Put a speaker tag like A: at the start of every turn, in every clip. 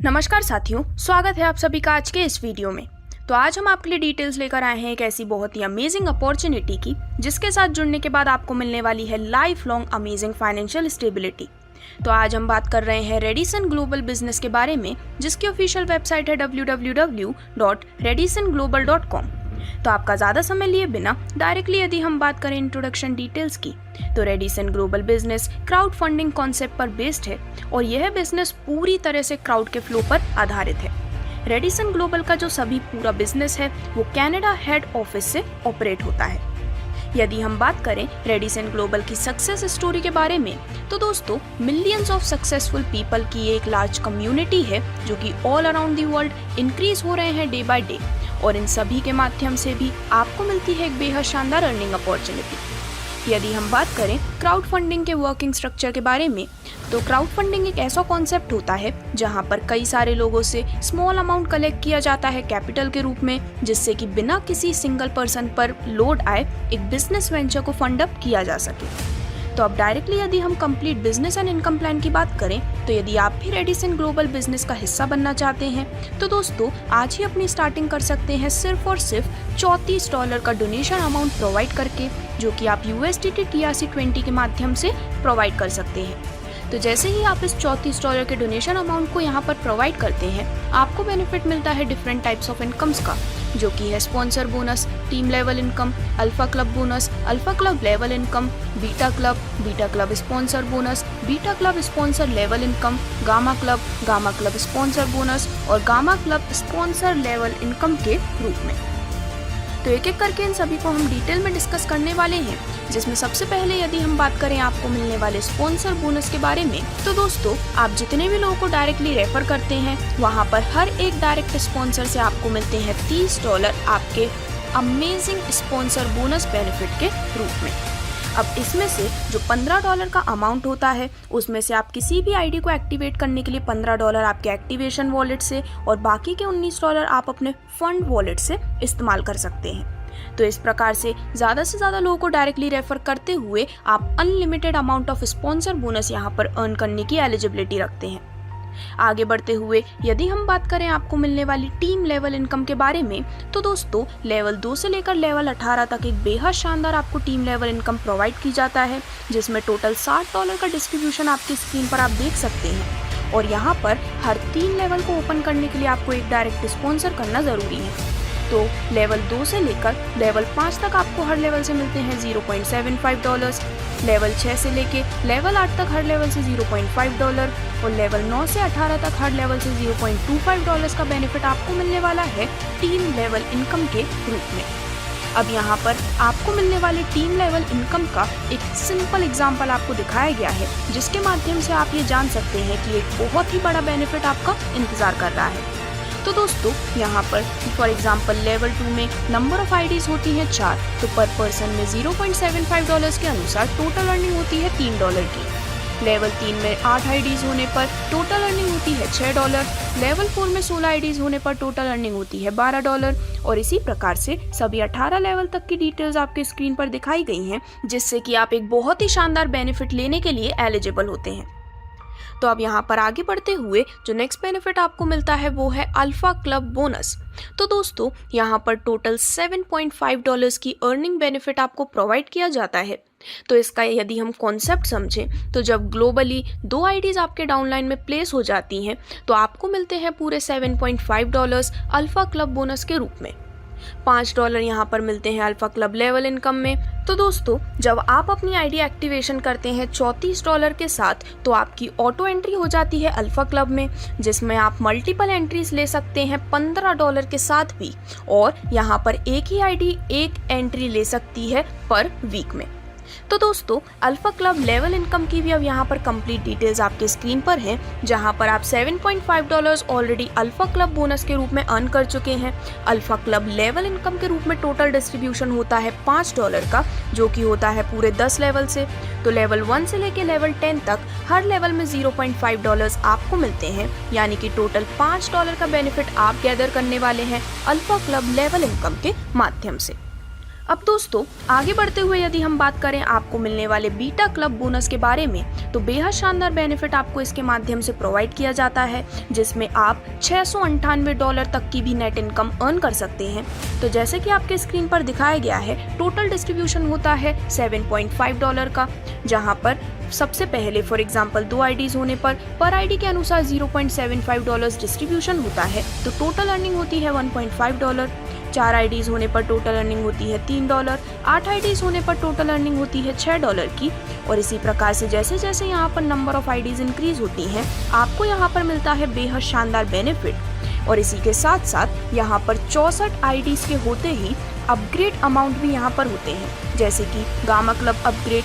A: नमस्कार साथियों, स्वागत है आप सभी का आज के इस वीडियो में। तो आज हम आपके लिए डिटेल्स लेकर आए हैं एक ऐसी बहुत ही अमेजिंग अपॉर्चुनिटी की, जिसके साथ जुड़ने के बाद आपको मिलने वाली है life long amazing financial stability. तो आज हम बात कर रहे हैं रेडिसन ग्लोबल बिजनेस के बारे में, जिसकी ऑफिशियल वेबसाइट है www.redisonglobal.com। तो आपका ज़्यादा समय लिए बिना डायरेक्टली यदि हम बात करें इंट्रोडक्शन डिटेल्स की, तो Radisson global business crowd funding concept पर बेस्ड है और यह बिजनेस पूरी तरह से क्राउड के फ्लो पर आधारित है। रेडिसन ग्लोबल का जो सभी पूरा बिजनेस है वो कनाडा हेड ऑफिस से ऑपरेट होता है। यदि हम बात करें रेडिसन ग्लोबल की सक्सेस स्टोरी के बारे में, तो दोस्तों मिलियंस ऑफ सक्सेसफुल पीपल की एक लार्ज कम्युनिटी है जो कि all around the world increase हो रहे हैं डे बाय डे, और इन सभी के माध्यम से भी आपको मिलती है एक बेहद शानदार अर्निंग अपॉर्चुनिटी। यदि हम बात करें क्राउड फंडिंग के वर्किंग स्ट्रक्चर के बारे में, तो क्राउड फंडिंग एक ऐसा कॉन्सेप्ट होता है जहां पर कई सारे लोगों से स्मॉल अमाउंट कलेक्ट किया जाता है कैपिटल के रूप में, जिससे कि बिना किसी सिंगल पर्सन पर लोड आए एक बिजनेस वेंचर को फंड अप किया जा सके। तो अब डायरेक्टली यदि हम complete business and income plan की बात करें, तो यदि आप भी रेडिसन ग्लोबल बिजनेस का हिस्सा बनना चाहते हैं, तो दोस्तों आज ही अपनी स्टार्टिंग कर सकते हैं सिर्फ और सिर्फ $34 का डोनेशन अमाउंट प्रोवाइड करके, जो कि आप USDT TRC20 के माध्यम से प्रोवाइड कर सकते हैं। तो जैसे ही आप इस $34 के डोनेशन अमाउंट को यहाँ पर प्रोवाइड करते हैं, आपको बेनिफिट मिलता है डिफरेंट टाइप्स ऑफ इनकम्स का, जो कि है sponsor bonus, team level income, alpha club bonus, alpha club level income, beta club sponsor bonus, beta club sponsor level income, gamma club sponsor bonus और gamma club sponsor level income के रूप में। तो एक एक करके इन सभी को हम डिटेल में डिस्कस करने वाले हैं, जिसमें सबसे पहले यदि हम बात करें आपको मिलने वाले स्पॉन्सर बोनस के बारे में, तो दोस्तों आप जितने भी लोगों को डायरेक्टली रेफर करते हैं, वहां पर हर एक डायरेक्ट स्पॉन्सर से आपको मिलते हैं $30 आपके अमेजिंग स्पॉन्सर बोनस बेनिफिट के रूप में। अब इसमें से जो $15 का अमाउंट होता है, उसमें से आप किसी भी आईडी को एक्टिवेट करने के लिए $15 आपके एक्टिवेशन वॉलेट से और बाकी के $19 आप अपने फंड वॉलेट से इस्तेमाल कर सकते हैं। तो इस प्रकार से ज़्यादा लोगों को डायरेक्टली रेफर करते हुए आप unlimited amount of sponsor bonus यहाँ पर अर्न करने की एलिजिबिलिटी रखते हैं। आगे बढ़ते हुए यदि हम बात करें आपको मिलने वाली टीम लेवल इनकम के बारे में, तो दोस्तों लेवल 2 से लेकर लेवल 18 तक एक बेहद शानदार आपको टीम लेवल इनकम प्रोवाइड की जाता है, जिसमें टोटल $60 का डिस्ट्रीब्यूशन आपकी स्क्रीन पर आप देख सकते हैं। और यहाँ पर हर 3 लेवल को ओपन करने के लिए आपको एक डायरेक्ट स्पॉन्सर करना ज़रूरी है। तो लेवल 2 से लेकर लेवल 5 तक आपको हर लेवल से मिलते हैं $0.75, लेवल 6 से लेके लेवल 8 तक हर लेवल से $0.5 और लेवल 9 से 18 तक हर लेवल से $0.25 का बेनिफिट आपको मिलने वाला है टीम लेवल इनकम के रूप में। अब यहाँ पर आपको मिलने वाले टीम लेवल इनकम का एक सिंपल एग्जाम्पल आपको दिखाया गया है, जिसके माध्यम से आप ये जान सकते हैं कि एक बहुत ही बड़ा बेनिफिट आपका इंतजार कर रहा है। तो दोस्तों यहाँ पर फॉर एग्जांपल लेवल 2 में नंबर ऑफ आईडीज होती हैं 4, तो पर पर्सन में $0.75 के अनुसार टोटल अर्निंग होती है $3 की। लेवल 3 में 8 आईडीज होने पर टोटल अर्निंग होती है $6, लेवल 4 में 16 आईडीज होने पर टोटल अर्निंग होती है $12, और इसी प्रकार से सभी 18 लेवल तक की डिटेल्स आपके स्क्रीन पर दिखाई गई हैं, जिससे कि आप एक बहुत ही शानदार बेनिफिट लेने के लिए एलिजिबल होते हैं। तो अब यहाँ पर आगे बढ़ते हुए जो नेक्स्ट बेनिफिट आपको मिलता है वो है अल्फा क्लब बोनस। तो दोस्तों यहाँ पर टोटल $7.5 की अर्निंग बेनिफिट आपको प्रोवाइड किया जाता है। तो इसका यदि हम कॉन्सेप्ट समझें, तो जब ग्लोबली 2 आईडीज आपके डाउनलाइन में प्लेस हो जाती हैं, तो आपको मिलते हैं पूरे $7.5 अल्फा क्लब बोनस के रूप में। $5 यहाँ पर मिलते हैं अल्फा क्लब लेवल इनकम में। तो दोस्तों जब आप अपनी आईडी एक्टिवेशन करते हैं $34 के साथ, तो आपकी ऑटो एंट्री हो जाती है अल्फा क्लब में, जिसमें आप मल्टीपल एंट्रीज ले सकते हैं $15 के साथ भी, और यहाँ पर एक ही आईडी एक एंट्री ले सकती है पर वीक में। तो दोस्तों अल्फा क्लब लेवल इनकम की भी अब यहाँ पर कंप्लीट डिटेल्स आपके स्क्रीन पर हैं, जहाँ पर आप $7.5 ऑलरेडी अल्फा क्लब बोनस के रूप में अर्न कर चुके हैं। अल्फा क्लब लेवल इनकम के रूप में टोटल डिस्ट्रीब्यूशन होता है $5 का, जो कि होता है पूरे 10 लेवल से। तो लेवल 1 से लेके लेवल 10 तक हर लेवल में $0.5 आपको मिलते हैं, यानी कि टोटल $5 का बेनिफिट आप गैदर करने वाले हैं अल्फा क्लब लेवल इनकम के माध्यम से। अब दोस्तों आगे बढ़ते हुए यदि हम बात करें आपको मिलने वाले बीटा क्लब बोनस के बारे में, तो बेहद शानदार बेनिफिट आपको इसके माध्यम से प्रोवाइड किया जाता है, जिसमें आप $698 तक की भी नेट इनकम अर्न कर सकते हैं। तो जैसे कि आपके स्क्रीन पर दिखाया गया है, टोटल डिस्ट्रीब्यूशन होता है $7.5 का, जहां पर सबसे पहले फॉर एग्जांपल 2 आईडीज होने पर आईडी के अनुसार $0.75 डिस्ट्रीब्यूशन होता है, तो टोटल अर्निंग होती है $1.5। 4 आईडीज होने पर टोटल अर्निंग होती है $3, 8 आईडीज होने पर टोटल अर्निंग होती है $6 की। और इसी प्रकार से जैसे जैसे यहाँ पर नंबर ऑफ आईडीज इंक्रीज होती हैं, आपको यहाँ पर मिलता है बेहद शानदार बेनिफिट। और इसी के साथ साथ यहाँ पर 64 आईडीज के होते ही अपग्रेड अमाउंट भी यहाँ पर होते हैं, जैसे कि गामा क्लब अपग्रेड,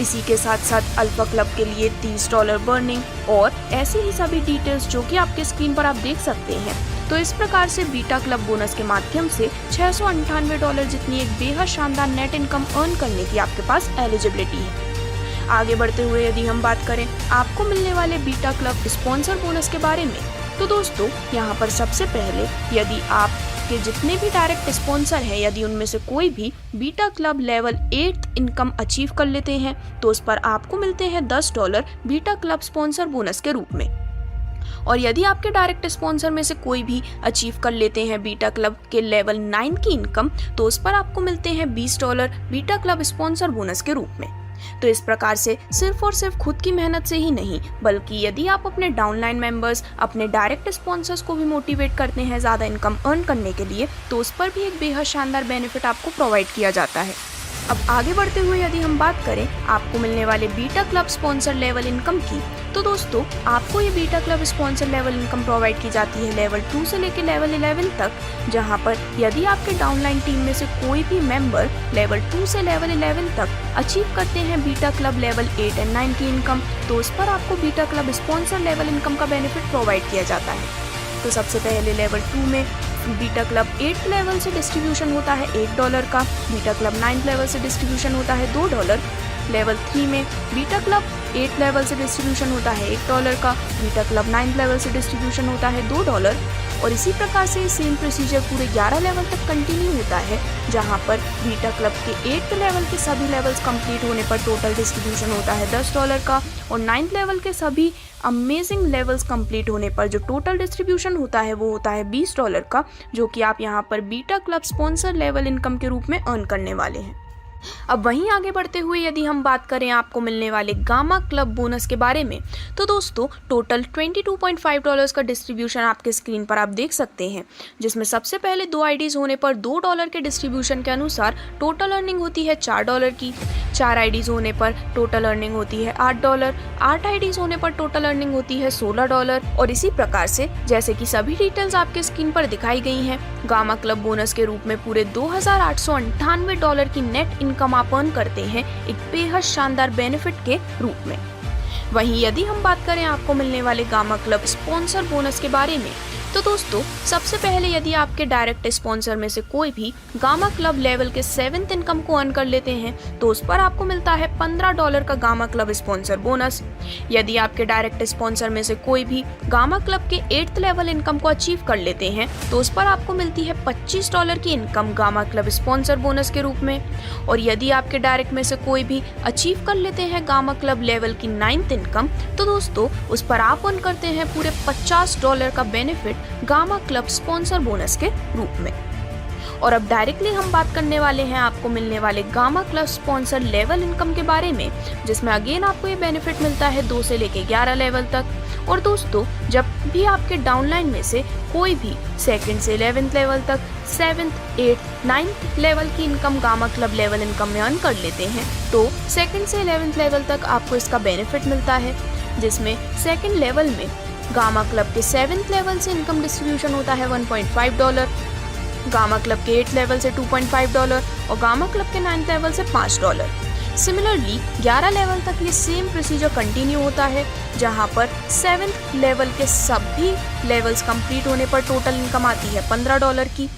A: इसी के साथ साथ अल्फा क्लब के लिए $30 बर्निंग और ऐसी ही सभी डिटेल्स जो कि आपके स्क्रीन पर आप देख सकते हैं। तो इस प्रकार से बीटा क्लब बोनस के माध्यम से $698 जितनी एक बेहद शानदार नेट इनकम अर्न करने की आपके पास एलिजिबिलिटी है। आगे बढ़ते हुए यदि हम बात करें आपको मिलने वाले बीटा क्लब स्पॉन्सर बोनस के बारे में, तो दोस्तों यहाँ पर सबसे पहले यदि आपके जितने भी डायरेक्ट स्पॉन्सर हैं, यदि उनमें से कोई भी beta club level 8 income achieve कर लेते हैं, तो उस पर आपको मिलते हैं $10 बीटा क्लब स्पॉन्सर बोनस के रूप में। और यदि आपके डायरेक्ट स्पॉन्सर में से कोई भी अचीव कर लेते हैं बीटा क्लब के लेवल 9 की इनकम, तो उस पर आपको मिलते हैं $20 बीटा क्लब स्पॉन्सर बोनस के रूप में। तो इस प्रकार से सिर्फ और सिर्फ खुद की मेहनत से ही नहीं, बल्कि यदि आप अपने डाउनलाइन मेंबर्स, अपने डायरेक्ट स्पॉन्सर्स को भी मोटिवेट करते हैं ज़्यादा इनकम अर्न करने के लिए, तो उस पर भी एक बेहद शानदार बेनिफिट आपको प्रोवाइड किया जाता है। अब आगे बढ़ते हुए यदि हम बात करें आपको मिलने वाले beta club sponsor level income की, तो दोस्तों आपको ये beta club sponsor level income provide की जाती है लेवल 2 से लेकर लेवल 11 तक, जहां पर यदि आपके डाउनलाइन टीम में से कोई भी मेंबर लेवल 2 से लेवल 11 तक अचीव करते हैं बीटा क्लब लेवल 8 और 9 की इनकम, तो उस पर आपको beta club sponsor level income का बेनिफिट प्रोवाइड किया जाता है। तो सबसे पहले लेवल 2 में बीटा क्लब 8 लेवल से डिस्ट्रीब्यूशन होता है $1 का, बीटा क्लब 9 लेवल से डिस्ट्रीब्यूशन होता है $2, लेवल 3 में बीटा क्लब 8 लेवल से डिस्ट्रीब्यूशन होता है $1 का, बीटा क्लब 9 लेवल से डिस्ट्रीब्यूशन होता है $2। और इसी प्रकार से सेम प्रोसीजर पूरे 11 लेवल तक कंटिन्यू होता है, जहां पर बीटा क्लब के 8th लेवल के सभी लेवल्स कंप्लीट होने पर टोटल डिस्ट्रीब्यूशन होता है $10 का, और 9th लेवल के सभी अमेजिंग लेवल्स कंप्लीट होने पर जो टोटल डिस्ट्रीब्यूशन होता है वो होता है $20 का, जो कि आप यहाँ पर beta club sponsor level income के रूप में अर्न करने वाले हैं। अब वहीं आगे बढ़ते हुए यदि हम बात करें आपको मिलने वाले गामा क्लब बोनस के बारे में, तो दोस्तों टोटल $22.5 का डिस्ट्रीब्यूशन आपके स्क्रीन पर आप देख सकते हैं, जिसमें सबसे पहले 2 आईडीज होने पर $2 के डिस्ट्रीब्यूशन के अनुसार टोटल अर्निंग होती है $4 की। 4 आईडीज होने पर टोटल अर्निंग होती है $8, 8 आईडीज होने पर टोटल अर्निंग होती है $16। और इसी प्रकार से जैसे कि सभी डिटेल्स आपके स्क्रीन पर दिखाई गई हैं, गामा क्लब बोनस के रूप में पूरे $2,898 की नेट इनकम आप अर्न करते हैं एक बेहद शानदार बेनिफिट के रूप में। वहीं यदि हम बात करें आपको मिलने वाले गामा क्लब स्पॉन्सर बोनस के बारे में, तो दोस्तों सबसे पहले यदि आपके डायरेक्ट स्पॉन्सर में से कोई भी गामा क्लब लेवल के 7th इनकम को अर्न कर लेते हैं, तो उस पर आपको मिलता है $15 का गामा क्लब स्पॉन्सर बोनस। यदि आपके डायरेक्ट स्पॉन्सर में से कोई भी गामा क्लब के 8th लेवल इनकम को अचीव कर लेते हैं, तो उस पर आपको मिलती है $25 की income gamma club sponsor bonus के रूप में। और यदि आपके डायरेक्ट में से कोई भी अचीव कर लेते हैं गामा क्लब लेवल की 9th इनकम, तो दोस्तों उस पर आप अर्न करते हैं पूरे $50 का benefit gamma club sponsor bonus के रूप में। और अब डायरेक्टली हम बात करने वाले हैं आपको मिलने वाले gamma club sponsor level income के बारे में, जिसमें अगेन आपको ये बेनिफिट मिलता है 2 से लेके 11 लेवल तक। और दोस्तों जब भी आपके डाउनलाइन में से कोई भी 2nd से 11th लेवल तक 7th, 8th, 9th लेवल की income gamma club level income में अर्न कर लेते हैं, तो 2nd से 11th लेवल तक आपको इसका बेनिफिट मिलता है, जिसमें 2nd लेवल में गामा क्लब के 7th लेवल से इनकम डिस्ट्रीब्यूशन होता है $1.5, गामा क्लब के 8th लेवल से $2.5 और गामा क्लब के 9th लेवल से $5। सिमिलरली 11 लेवल तक ये सेम प्रोसीजर कंटिन्यू होता है, जहां पर 7th लेवल के सभी लेवल्स कंप्लीट होने पर टोटल इनकम आती है $15 की।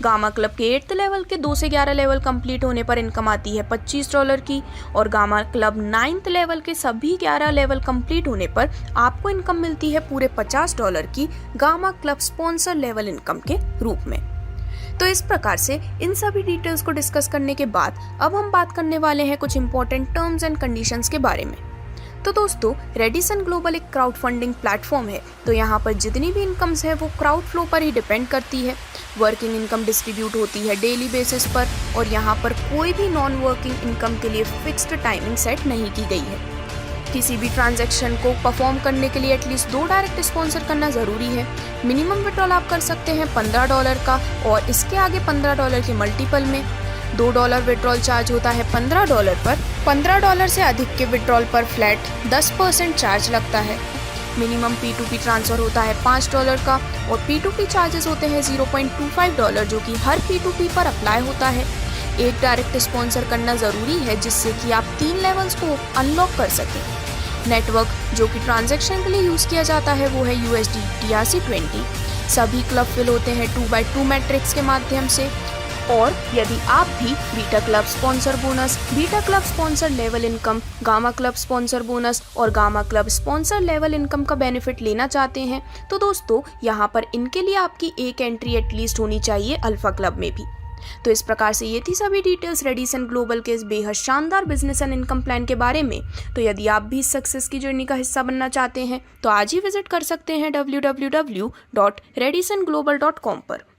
A: गामा क्लब के 8th लेवल के 2 से 11 लेवल कंप्लीट होने पर इनकम आती है $25 की। और गामा क्लब 9th लेवल के सभी 11 लेवल कंप्लीट होने पर आपको इनकम मिलती है पूरे $50 की gamma club sponsor level income के रूप में। तो इस प्रकार से इन सभी डिटेल्स को डिस्कस करने के बाद अब हम बात करने वाले हैं कुछ इंपॉर्टेंट टर्म्स एंड कंडीशंस के बारे में। तो दोस्तों, रेडिसन ग्लोबल एक क्राउड फंडिंग प्लेटफॉर्म है। तो यहाँ पर जितनी भी इनकम्स है वो क्राउड फ्लो पर ही डिपेंड करती है। वर्किंग इनकम डिस्ट्रीब्यूट होती है डेली बेसिस पर और यहाँ पर कोई भी नॉन वर्किंग इनकम के लिए फिक्स्ड टाइमिंग सेट नहीं की गई है। किसी भी ट्रांजैक्शन को परफॉर्म करने के लिए एटलीस्ट 2 डायरेक्ट स्पॉन्सर करना ज़रूरी है। मिनिमम विड्रॉल आप कर सकते हैं $15 का और इसके आगे $15 के मल्टीपल में। $2 विड्रॉल चार्ज होता है $15 पर। $15 से अधिक के विड्रॉल पर फ्लैट 10% चार्ज लगता है। मिनिमम P2P ट्रांसफ़र होता है $5 का और P2P चार्जेस होते हैं $0.25 जो कि हर P2P पर अप्लाई होता है। एक डायरेक्ट स्पॉन्सर करना ज़रूरी है जिससे कि आप 3 लेवल्स को अनलॉक कर सकें। नेटवर्क जो कि ट्रांजैक्शन के लिए यूज़ किया जाता है वो है USD TRC20। सभी क्लब फिल होते हैं 2x2 मैट्रिक्स के माध्यम से। और यदि आप भी beta club sponsor bonus, beta club sponsor level income, gamma club sponsor bonus और gamma club sponsor level income का बेनिफिट लेना चाहते हैं तो दोस्तों यहाँ पर इनके लिए आपकी एक एंट्री एटलीस्ट होनी चाहिए अल्फा क्लब में भी। तो इस प्रकार से ये थी सभी डिटेल्स रेडिसन ग्लोबल के इस बेहद शानदार बिजनेस एंड इनकम प्लान के बारे में। तो यदि आप भी इस सक्सेस की जर्नी का हिस्सा बनना चाहते हैं तो आज ही विजिट कर सकते हैं www.redisonglobal.com पर।